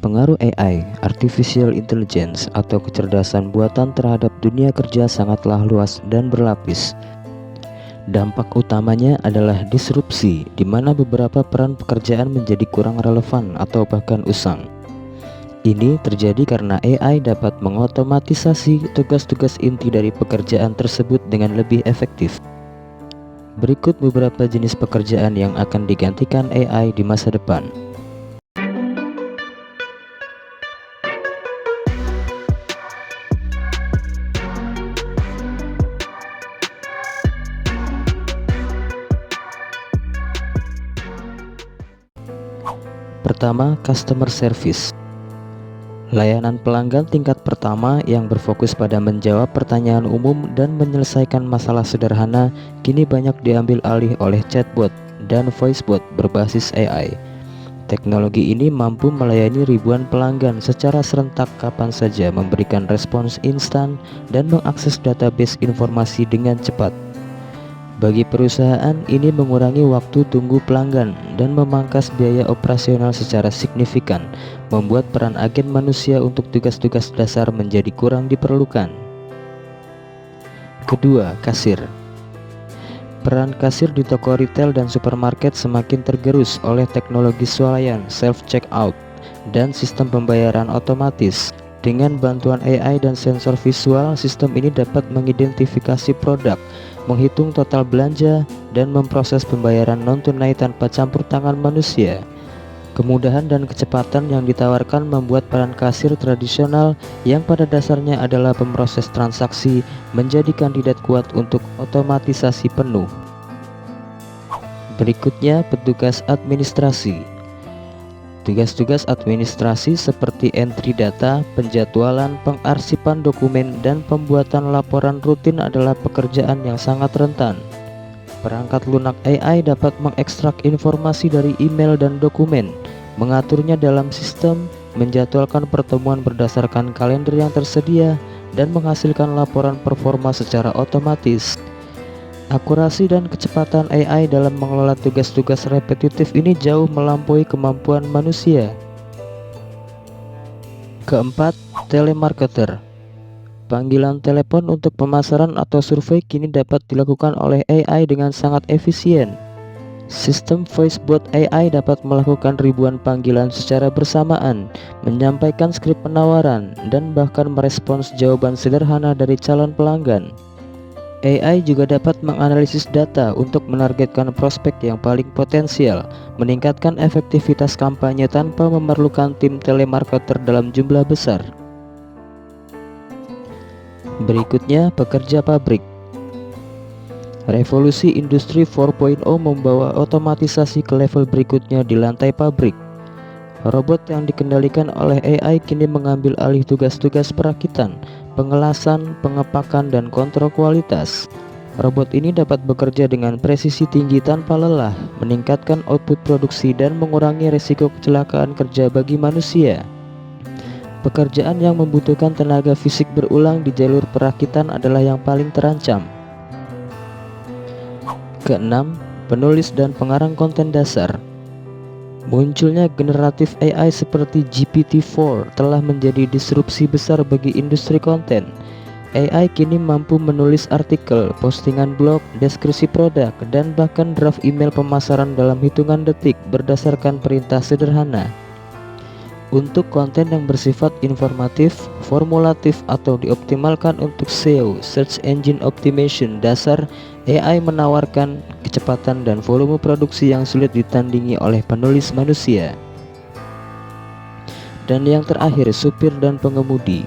Pengaruh AI, Artificial Intelligence atau kecerdasan buatan terhadap dunia kerja sangatlah luas dan berlapis. Dampak utamanya adalah disrupsi, di mana beberapa peran pekerjaan menjadi kurang relevan atau bahkan usang. Ini terjadi karena AI dapat mengotomatisasi tugas-tugas inti dari pekerjaan tersebut dengan lebih efektif. Berikut beberapa jenis pekerjaan yang akan digantikan AI di masa depan. Pertama, customer service. Layanan pelanggan tingkat pertama yang berfokus pada menjawab pertanyaan umum dan menyelesaikan masalah sederhana kini banyak diambil alih oleh chatbot dan voicebot berbasis AI. Teknologi ini mampu melayani ribuan pelanggan secara serentak kapan saja, memberikan respons instan dan mengakses database informasi dengan cepat. Bagi perusahaan, ini mengurangi waktu tunggu pelanggan dan memangkas biaya operasional secara signifikan, membuat peran agen manusia untuk tugas-tugas dasar menjadi kurang diperlukan. Kedua, kasir. Peran kasir di toko retail dan supermarket semakin tergerus oleh teknologi swalayan, self-checkout, dan sistem pembayaran otomatis. Dengan bantuan AI dan sensor visual, sistem ini dapat mengidentifikasi produk, menghitung total belanja, dan memproses pembayaran non-tunai tanpa campur tangan manusia. Kemudahan dan kecepatan yang ditawarkan membuat peran kasir tradisional yang pada dasarnya adalah pemroses transaksi menjadi kandidat kuat untuk otomatisasi penuh. Berikutnya, petugas administrasi. Tugas-tugas administrasi seperti entry data, penjadwalan, pengarsipan dokumen, dan pembuatan laporan rutin adalah pekerjaan yang sangat rentan. Perangkat lunak AI dapat mengekstrak informasi dari email dan dokumen, mengaturnya dalam sistem, menjadwalkan pertemuan berdasarkan kalender yang tersedia, dan menghasilkan laporan performa secara otomatis. Akurasi dan kecepatan AI dalam mengelola tugas-tugas repetitif ini jauh melampaui kemampuan manusia. Keempat, telemarketer. Panggilan telepon untuk pemasaran atau survei kini dapat dilakukan oleh AI dengan sangat efisien. Sistem voicebot AI dapat melakukan ribuan panggilan secara bersamaan, menyampaikan skrip penawaran, dan bahkan merespons jawaban sederhana dari calon pelanggan. AI juga dapat menganalisis data untuk menargetkan prospek yang paling potensial, meningkatkan efektivitas kampanye tanpa memerlukan tim telemarketer dalam jumlah besar. Berikutnya, pekerja pabrik. Revolusi Industri 4.0 membawa otomatisasi ke level berikutnya di lantai pabrik. Robot yang dikendalikan oleh AI kini mengambil alih tugas-tugas perakitan, pengelasan, pengepakan, dan kontrol kualitas. Robot ini dapat bekerja dengan presisi tinggi tanpa lelah, meningkatkan output produksi dan mengurangi risiko kecelakaan kerja bagi manusia. Pekerjaan yang membutuhkan tenaga fisik berulang di jalur perakitan adalah yang paling terancam. Keenam, penulis dan pengarang konten dasar. Munculnya generatif AI seperti GPT-4 telah menjadi disrupsi besar bagi industri konten. AI kini mampu menulis artikel, postingan blog, deskripsi produk, dan bahkan draft email pemasaran dalam hitungan detik berdasarkan perintah sederhana. Untuk konten yang bersifat informatif, formulatif, atau dioptimalkan untuk SEO (Search Engine Optimization) dasar, AI menawarkan kecepatan dan volume produksi yang sulit ditandingi oleh penulis manusia. Dan yang terakhir, supir dan pengemudi.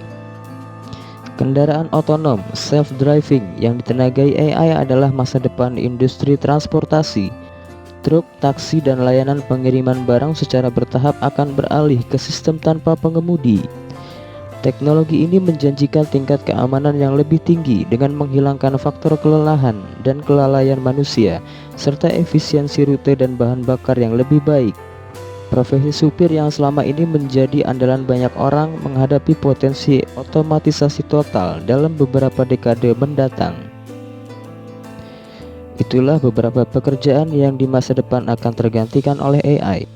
Kendaraan otonom, self-driving yang ditenagai AI adalah masa depan industri transportasi. Truk, taksi, dan layanan pengiriman barang secara bertahap akan beralih ke sistem tanpa pengemudi. Teknologi ini menjanjikan tingkat keamanan yang lebih tinggi dengan menghilangkan faktor kelelahan dan kelalaian manusia, serta efisiensi rute dan bahan bakar yang lebih baik. Profesi supir yang selama ini menjadi andalan banyak orang menghadapi potensi otomatisasi total dalam beberapa dekade mendatang. Itulah beberapa pekerjaan yang di masa depan akan tergantikan oleh AI.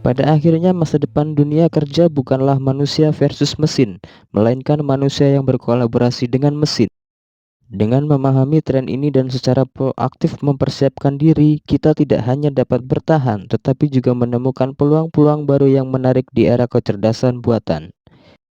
Pada akhirnya masa depan dunia kerja bukanlah manusia versus mesin, melainkan manusia yang berkolaborasi dengan mesin. Dengan memahami tren ini dan secara proaktif mempersiapkan diri, kita tidak hanya dapat bertahan, tetapi juga menemukan peluang-peluang baru yang menarik di era kecerdasan buatan.